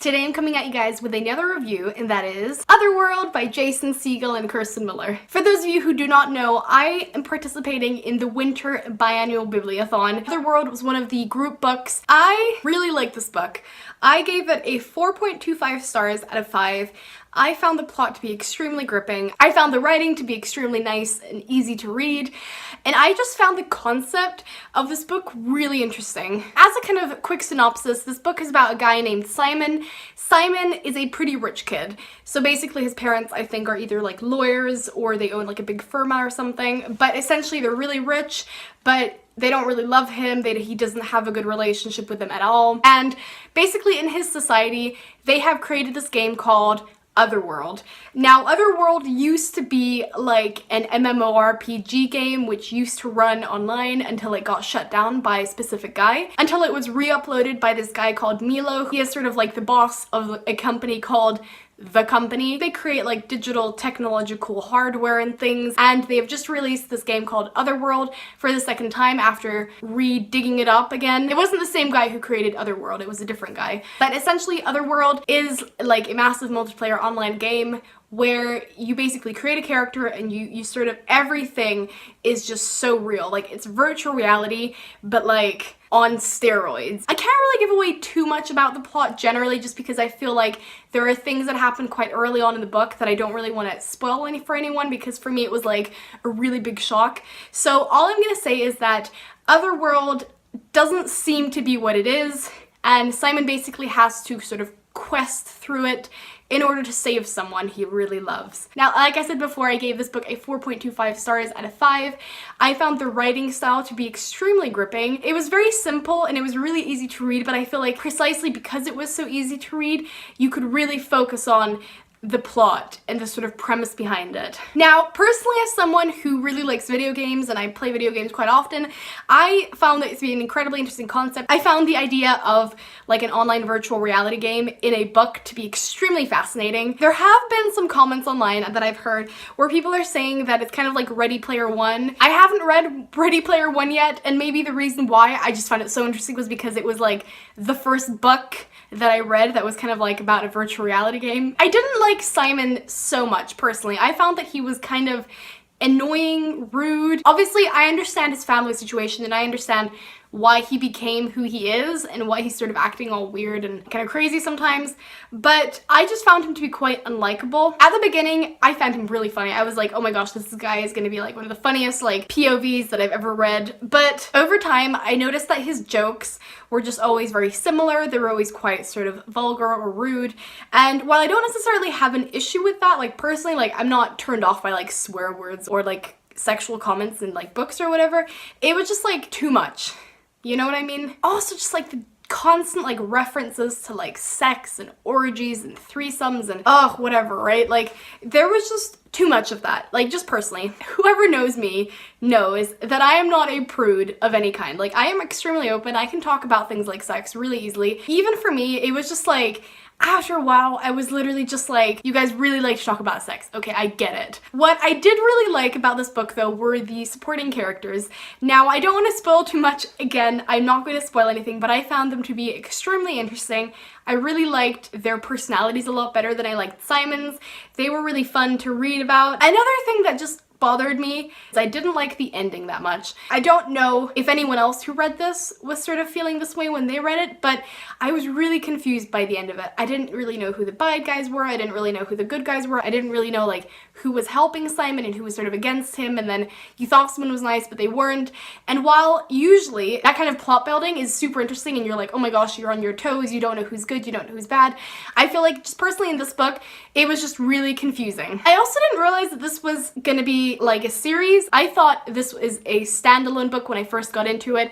Today I'm coming at you guys with another review, and that is Otherworld by Jason Segel and Kirsten Miller. For those of you who do not know, I am participating in the winter biannual bibliothon. Otherworld was one of the group books. I really like this book. I gave it a 4.25 stars out of 5. I found the plot to be extremely gripping. I found the writing to be extremely nice and easy to read. And I just found the concept of this book really interesting. As a kind of quick synopsis, this book is about a guy named Simon. Simon is a pretty rich kid. So basically his parents, I think, are either like lawyers or they own like a big firm or something. But essentially they're really rich, but they don't really love him. He doesn't have a good relationship with them at all. And basically in his society, they have created this game called Otherworld. Now, Otherworld used to be like an MMORPG game which used to run online until it got shut down by a specific guy, until it was re-uploaded by this guy called Milo. He is sort of like the boss of a company called The Company. They create like digital technological hardware and things, and they have just released this game called Otherworld for the second time after re-digging it up again. It wasn't the same guy who created Otherworld, it was a different guy. But essentially Otherworld is like a massive multiplayer online game where you basically create a character and you sort of, everything is just so real. Like, it's virtual reality, but like on steroids. I can't really give away too much about the plot generally, just because I feel like there are things that happen quite early on in the book that I don't really want to spoil for anyone, because for me it was like a really big shock. So all I'm gonna say is that Otherworld doesn't seem to be what it is, and Simon basically has to sort of quest through it in order to save someone he really loves. Now, like I said before, I gave this book a 4.25 stars out of 5. I found the writing style to be extremely gripping. It was very simple and it was really easy to read, but I feel like precisely because it was so easy to read, you could really focus on the plot and the sort of premise behind it. Now, personally, as someone who really likes video games, and I play video games quite often, I found it to be an incredibly interesting concept. I found the idea of like an online virtual reality game in a book to be extremely fascinating. There have been some comments online that I've heard where people are saying that it's kind of like Ready Player One. I haven't read Ready Player One yet, and maybe the reason why I just found it so interesting was because it was like the first book that I read that was kind of like about a virtual reality game. I didn't like Simon so much personally. I found that he was kind of annoying, rude. Obviously, I understand his family situation and I understand why he became who he is and why he's sort of acting all weird and kind of crazy sometimes, but I just found him to be quite unlikable. At the beginning, I found him really funny. I was like, oh my gosh, this guy is gonna be like one of the funniest like POVs that I've ever read. But over time, I noticed that his jokes were just always very similar. They were always quite sort of vulgar or rude. And while I don't necessarily have an issue with that, like personally, like I'm not turned off by like swear words or like sexual comments in like books or whatever, it was just like too much. You know what I mean? Also just like the constant like references to like sex and orgies and threesomes and whatever, right? Like there was just too much of that. Like just personally, whoever knows me knows that I am not a prude of any kind. Like I am extremely open. I can talk about things like sex really easily. Even for me, it was just like, after a while, I was literally just like, you guys really like to talk about sex. Okay, I get it. What I did really like about this book though were the supporting characters. Now, I don't want to spoil too much. Again, I'm not going to spoil anything, but I found them to be extremely interesting. I really liked their personalities a lot better than I liked Simon's. They were really fun to read about. Another thing that just bothered me is I didn't like the ending that much. I don't know if anyone else who read this was sort of feeling this way when they read it, but I was really confused by the end of it. I didn't really know who the bad guys were. I didn't really know who the good guys were. I didn't really know like who was helping Simon and who was sort of against him, and then you thought someone was nice but they weren't. And while usually that kind of plot building is super interesting and you're like, oh my gosh, you're on your toes, you don't know who's good, you don't know who's bad, I feel like just personally in this book, it was just really confusing. I also didn't realize that this was gonna be like a series. I thought this was a standalone book when I first got into it,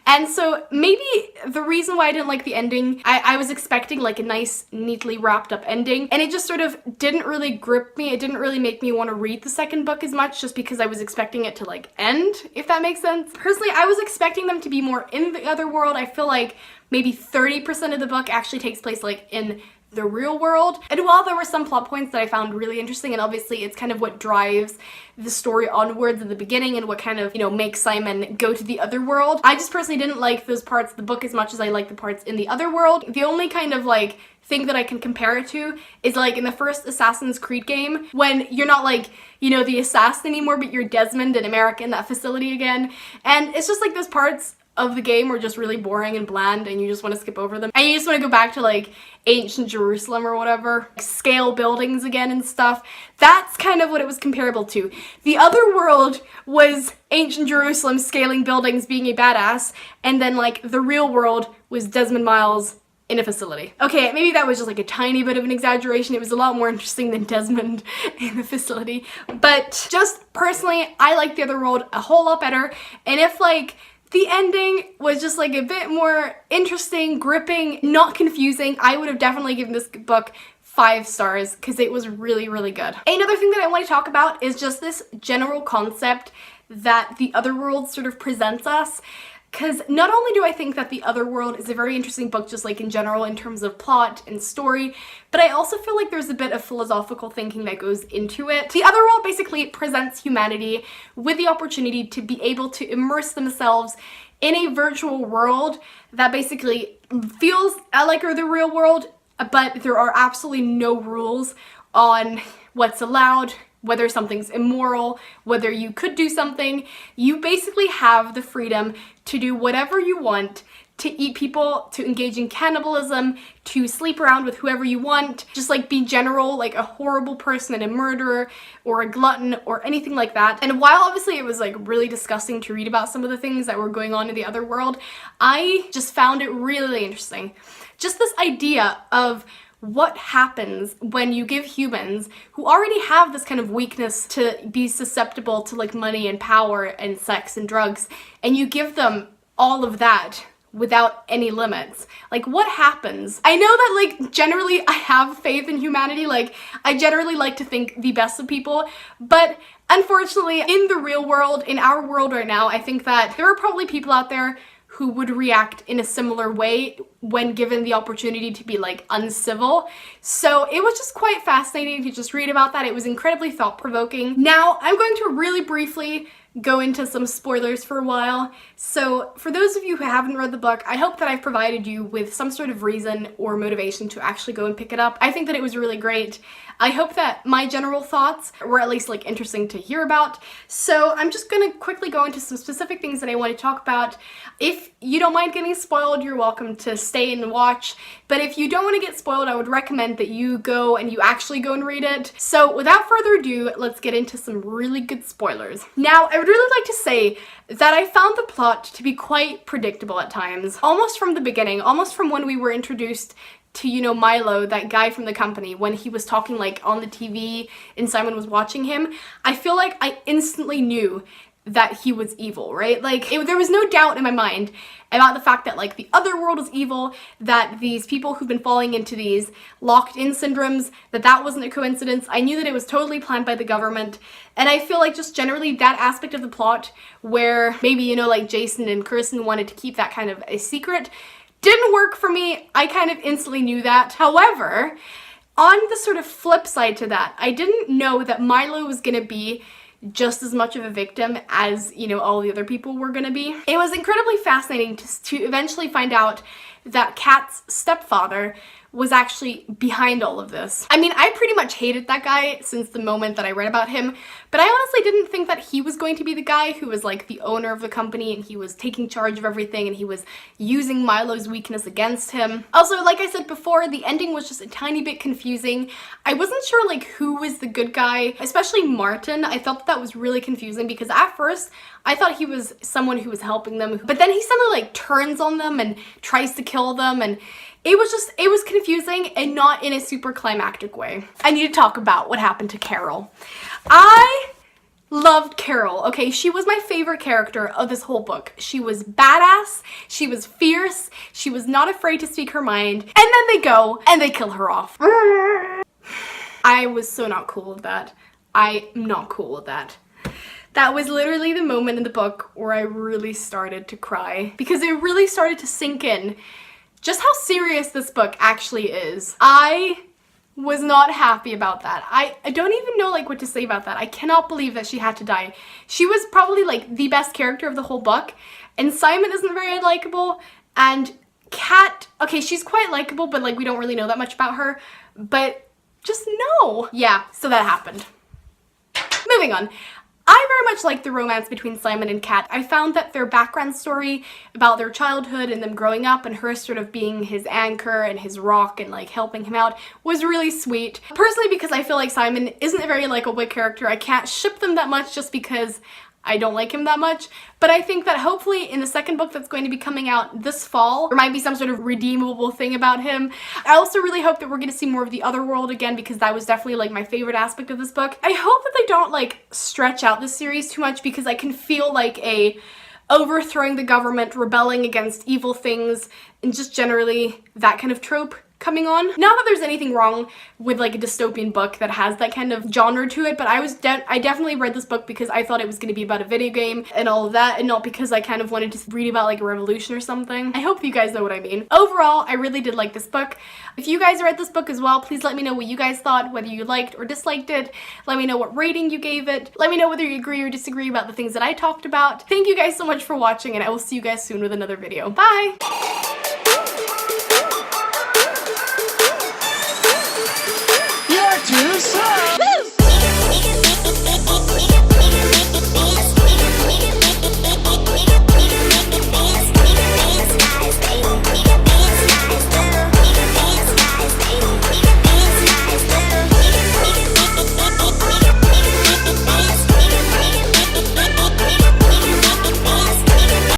and so maybe the reason why I didn't like the ending, I was expecting like a nice, neatly wrapped up ending, and it just sort of didn't really grip me. It didn't really make me want to read the second book as much, just because I was expecting it to like end, if that makes sense. Personally, I was expecting them to be more in the other world. I feel like maybe 30% of the book actually takes place like in the real world. And while there were some plot points that I found really interesting, and obviously it's kind of what drives the story onwards at the beginning and what kind of, you know, makes Simon go to the other world, I just personally didn't like those parts of the book as much as I like the parts in the other world. The only kind of like thing that I can compare it to is like in the first Assassin's Creed game, when you're not like, you know, the assassin anymore, but you're Desmond in America in that facility again. And it's just like those parts of the game were just really boring and bland, and you just want to skip over them. And you just want to go back to like ancient Jerusalem or whatever, scale buildings again and stuff. That's kind of what it was comparable to. The Otherworld was ancient Jerusalem scaling buildings, being a badass, and then like the real world was Desmond Miles in a facility. Okay, maybe that was just like a tiny bit of an exaggeration. It was a lot more interesting than Desmond in the facility. But just personally, I like the Otherworld a whole lot better. And if like the ending was just like a bit more interesting, gripping, not confusing, I would have definitely given this book 5 stars because it was really, really good. Another thing that I want to talk about is just this general concept that the Otherworld sort of presents us. Because not only do I think that The Otherworld is a very interesting book just like in general in terms of plot and story, but I also feel like there's a bit of philosophical thinking that goes into it. The Otherworld basically presents humanity with the opportunity to be able to immerse themselves in a virtual world that basically feels like the real world, but there are absolutely no rules on what's allowed, whether something's immoral, whether you could do something. You basically have the freedom to do whatever you want, to eat people, to engage in cannibalism, to sleep around with whoever you want, just like be general, like a horrible person and a murderer or a glutton or anything like that. And while obviously it was like really disgusting to read about some of the things that were going on in the Otherworld, I just found it really interesting. Just this idea of what happens when you give humans who already have this kind of weakness to be susceptible to like money and power and sex and drugs, and you give them all of that without any limits. Like, what happens? I know that like generally I have faith in humanity, like I generally like to think the best of people, but unfortunately in the real world, in our world right now, I think that there are probably people out there who would react in a similar way when given the opportunity to be like uncivil. So it was just quite fascinating to just read about that. It was incredibly thought-provoking. Now I'm going to really briefly go into some spoilers for a while. So for those of you who haven't read the book, I hope that I've provided you with some sort of reason or motivation to actually go and pick it up. I think that it was really great. I hope that my general thoughts were at least like interesting to hear about. So I'm just gonna quickly go into some specific things that I want to talk about. If you don't mind getting spoiled, you're welcome to stay and watch. But if you don't want to get spoiled, I would recommend that you go and you actually go and read it. So without further ado, let's get into some really good spoilers. Now, I would really like to say that I found the plot to be quite predictable at times. Almost from the beginning, almost from when we were introduced to, you know, Milo, that guy from the company, when he was talking like on the TV and Simon was watching him, I feel like I instantly knew that he was evil, right? Like, there was no doubt in my mind about the fact that like the Otherworld is evil, that these people who've been falling into these locked-in syndromes, that wasn't a coincidence. I knew that it was totally planned by the government, and I feel like just generally that aspect of the plot where maybe, you know, like Jason and Kirsten wanted to keep that kind of a secret didn't work for me. I kind of instantly knew that. However, on the sort of flip side to that, I didn't know that Milo was gonna be just as much of a victim as, you know, all the other people were gonna be. It was incredibly fascinating to eventually find out that Kat's stepfather was actually behind all of this. I mean, I pretty much hated that guy since the moment that I read about him, but I honestly didn't think that he was going to be the guy who was like the owner of the company and he was taking charge of everything and he was using Milo's weakness against him. Also, like I said before, the ending was just a tiny bit confusing. I wasn't sure like who was the good guy, especially Martin. I felt that was really confusing because at first I thought he was someone who was helping them, but then he suddenly like turns on them and tries to kill them, and it was confusing and not in a super climactic way. I need to talk about what happened to Carol. I loved Carol, okay? She was my favorite character of this whole book. She was badass, she was fierce, she was not afraid to speak her mind, and then they go and they kill her off. I was so not cool with that. I'm not cool with that. That was literally the moment in the book where I really started to cry because it really started to sink in just how serious this book actually is. I was not happy about that. I don't even know like what to say about that. I cannot believe that she had to die. She was probably like the best character of the whole book, and Simon isn't very likable, and Kat, okay, she's quite likable, but like we don't really know that much about her, but just no. Yeah, so that happened. Moving on. I very much like the romance between Simon and Kat. I found that their background story about their childhood and them growing up and her sort of being his anchor and his rock and like helping him out was really sweet. Personally, because I feel like Simon isn't a very likable character, I can't ship them that much just because I don't like him that much, but I think that hopefully in the second book that's going to be coming out this fall, there might be some sort of redeemable thing about him. I also really hope that we're going to see more of the Otherworld again, because that was definitely like my favorite aspect of this book. I hope that they don't like stretch out this series too much, because I can feel like a overthrowing the government, rebelling against evil things, and just generally that kind of trope coming on. Not that there's anything wrong with like a dystopian book that has that kind of genre to it, but I definitely read this book because I thought it was going to be about a video game and all of that, and not because I kind of wanted to read about like a revolution or something. I hope you guys know what I mean. Overall, I really did like this book. If you guys read this book as well, please let me know what you guys thought, whether you liked or disliked it. Let me know what rating you gave it. Let me know whether you agree or disagree about the things that I talked about. Thank you guys so much for watching, and I will see you guys soon with another video. Bye! You're too slow!